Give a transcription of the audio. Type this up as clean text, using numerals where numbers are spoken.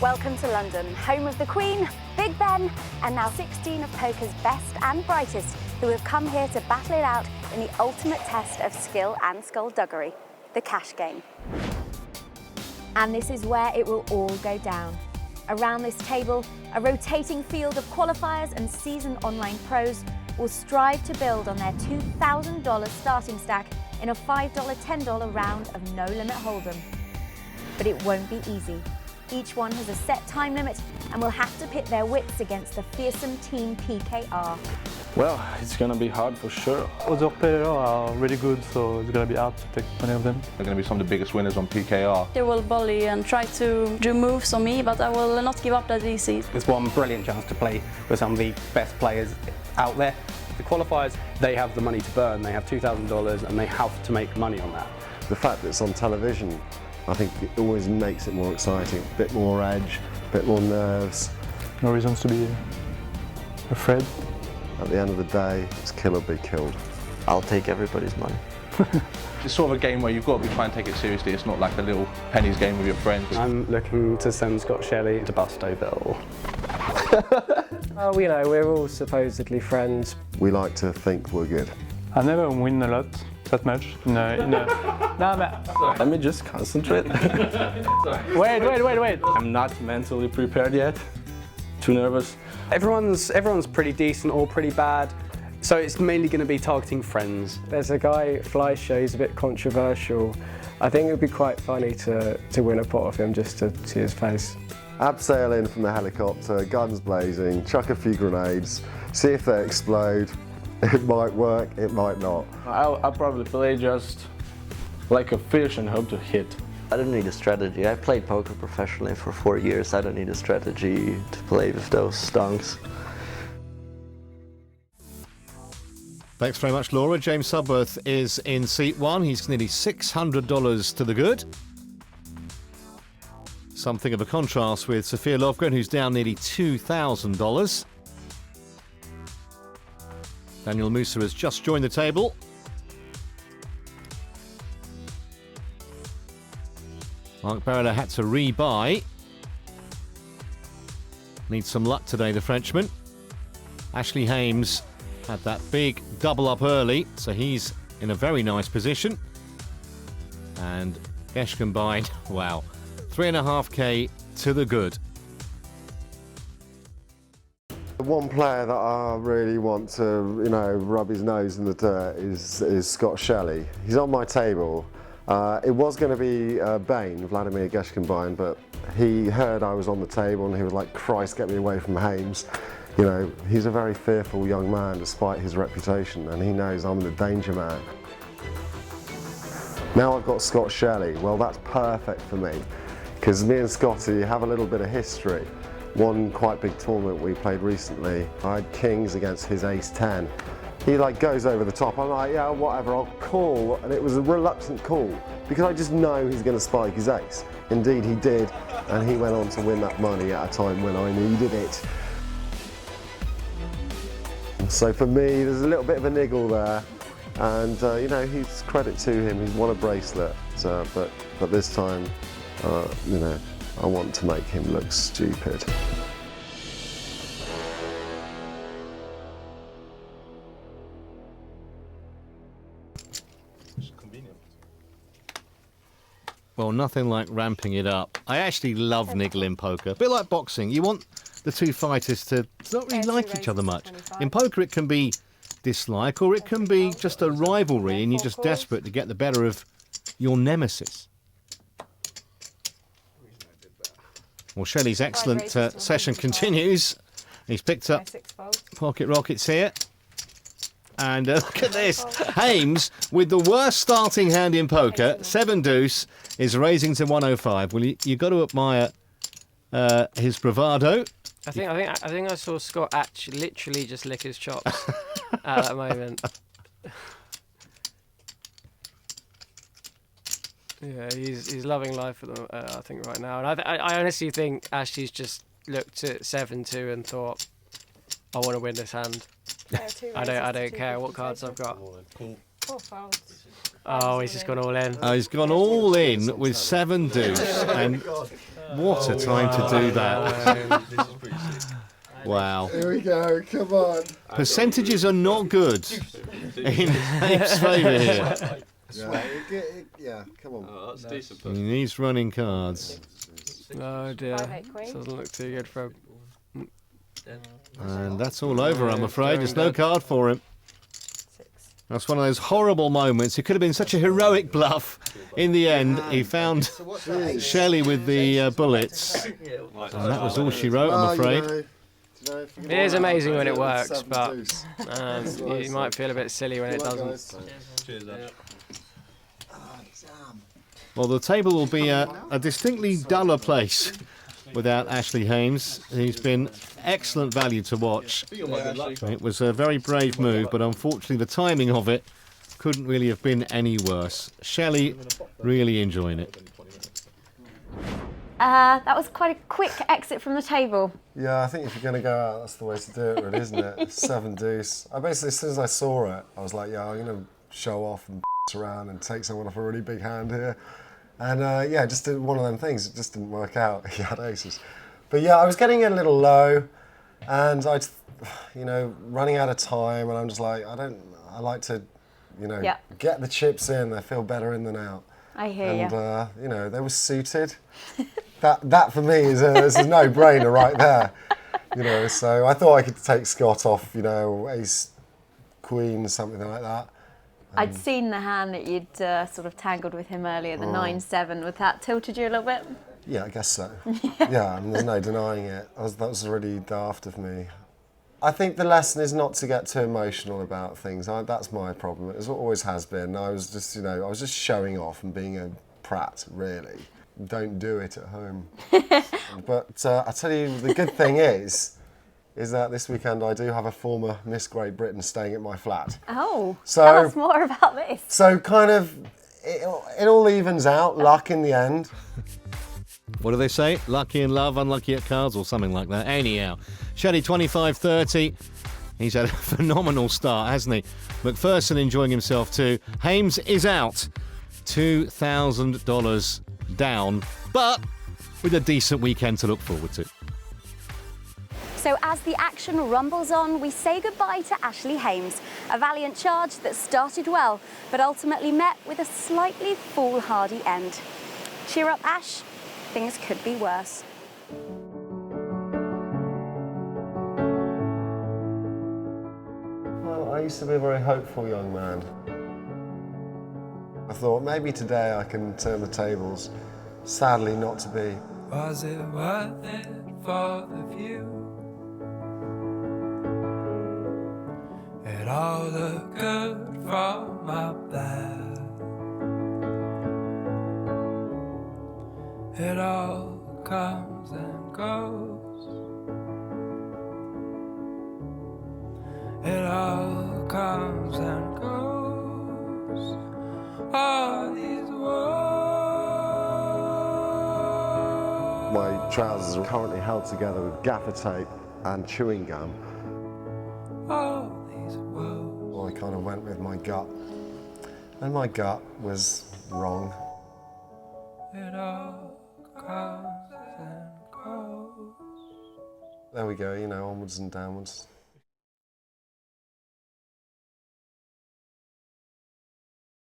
Welcome to London, home of the Queen, Big Ben, and now 16 of poker's best and brightest who have come here to battle it out in the ultimate test of skill and skullduggery, the cash game. And this is where it will all go down. Around this table, a rotating field of qualifiers and seasoned online pros will strive to build on their $2,000 starting stack in a $5, $10 round of no-limit hold'em. But it won't be easy. Each one has a set time limit and will have to pit their wits against the fearsome team PKR. Well, it's going to be hard for sure. Other players are really good, so it's going to be hard to take many of them. They're going to be some of the biggest winners on PKR. They will bully and try to do moves on me, but I will not give up that easy. It's one brilliant chance to play with some of the best players out there. The qualifiers, they have the money to burn. They have $2,000 and they have to make money on that. The fact that it's on television, I think it always makes it more exciting. A bit more edge, a bit more nerves. No reasons to be afraid. At the end of the day, it's kill or be killed. I'll take everybody's money. It's sort of a game where you've got to be trying to take it seriously. It's not like a little pennies game with your friends. I'm looking to send Scott Shelley to Bustoville. Oh, you know, we're all supposedly friends. We like to think we're good. I never win a lot, that much. Let me just concentrate. Wait. I'm not mentally prepared yet. Too nervous. Everyone's pretty decent or pretty bad, so it's mainly going to be targeting friends. There's a guy, Fly Show, he's a bit controversial. I think it would be quite funny to win a pot off him just to see his face. Abseil in from the helicopter, guns blazing, chuck a few grenades, see if they explode. It might work, it might not. I'll probably play just like a fish and hope to hit. I don't need a strategy. I played poker professionally for 4 years. I don't need a strategy to play with those stonks. Thanks very much, Laura. James Sudworth is in seat one. He's nearly $600 to the good. Something of a contrast with Sophia Lovgren, who's down nearly $2,000. Daniel Musa has just joined the table. Mark Barilla had to rebuy. Needs some luck today, the Frenchman. Ashley Hames had that big double up early, so he's in a very nice position. And Gesh combined, wow, 3.5k to the good. The one player that I really want to, rub his nose in the dirt is Scott Shelley. He's on my table. It was going to be Bain, Vladimir Gesh combined, but he heard I was on the table and he was like, Christ, get me away from Hames. You know, he's a very fearful young man despite his reputation, and he knows I'm the danger man. Now I've got Scott Shelley. Well, that's perfect for me, because me and Scotty have a little bit of history. One quite big tournament we played recently, I had kings against his ace-10. He goes over the top. I'm like, yeah, whatever, I'll call. And it was a reluctant call because I just know he's going to spike his ace. Indeed, he did. And he went on to win that money at a time when I needed it. So for me, there's a little bit of a niggle there. And, he's credit to him. He's won a bracelet. But this time, I want to make him look stupid. Well, nothing like ramping it up. I actually love niggle in poker. A bit like boxing. You want the two fighters to not really like each other much. In poker, it can be dislike or it can be just a rivalry and you're just desperate to get the better of your nemesis. Well, Shelley's excellent session continues. He's picked up pocket rockets here. And look at this. Hames, with the worst starting hand in poker, 7 deuce, is raising to 105. Well, you got to admire his bravado. I think I saw Scott actually literally just lick his chops at that moment. Yeah, he's loving life at the, I think right now, and I honestly think Ashley's just looked at 7-2 and thought, I want to win this hand. I don't care what cards I've got. Oh, he's just gone all in. He's gone all in with 7 deuce. And What a time to do that. Wow. Here we go, come on. Percentages are not good in Abe's favour here. Yeah, come on. Oh, that's decent. He needs running cards. Oh dear. This doesn't look too good for him. And that's all over, I'm afraid. There's no card for him. That's one of those horrible moments. It could have been such a heroic bluff. In the end, he found Shelley with the bullets. And that was all she wrote, I'm afraid. It is amazing when it works, but you might feel a bit silly when it doesn't. Well, the table will be a distinctly duller place without Ashley Hames. He's been excellent value to watch. It was a very brave move, but unfortunately the timing of it couldn't really have been any worse. Shelley really enjoying it. That was quite a quick exit from the table. Yeah, I think if you're going to go out, that's the way to do it, really, isn't it? 7 deuce. I basically, as soon as I saw it, I was like, yeah, I'm going to show off and around and take someone off a really big hand here. And yeah, just did one of them things. It just didn't work out. He had aces. But yeah, I was getting a little low, and running out of time, and I'm just like, I like to, get the chips in. They feel better in than out. I hear you. And, they were suited. that for me is a no-brainer right there. So I thought I could take Scott off, ace, queen, something like that. I'd seen the hand that you'd sort of tangled with him earlier, the 9-7. With that tilted you a little bit? Yeah, I guess so. Yeah, I mean, there's no denying it. That was really daft of me. I think the lesson is not to get too emotional about things. That's my problem. It always has been. I was just showing off and being a prat, really. Don't do it at home. But I tell you, the good thing is that this weekend I do have a former Miss Great Britain staying at my flat. Oh, so, tell us more about this. So kind of, it all evens out, luck in the end. What do they say? Lucky in love, unlucky at cards, or something like that. Anyhow, Shelley 25-30. He's had a phenomenal start, hasn't he? McPherson enjoying himself too. Hames is out. $2,000 down, but with a decent weekend to look forward to. So as the action rumbles on, we say goodbye to Ashley Hames, a valiant charge that started well, but ultimately met with a slightly foolhardy end. Cheer up, Ash. Things could be worse. Well, I used to be a very hopeful young man. I thought maybe today I can turn the tables. Sadly, not to be. Was it worth it for the view? It all looked good from up there. It all comes and goes. It all comes and goes. All these words. My trousers are currently held together with gaffer tape and chewing gum. All these words. Well, I kind of went with my gut, and my gut was wrong. It all comes and goes. There we go, onwards and downwards.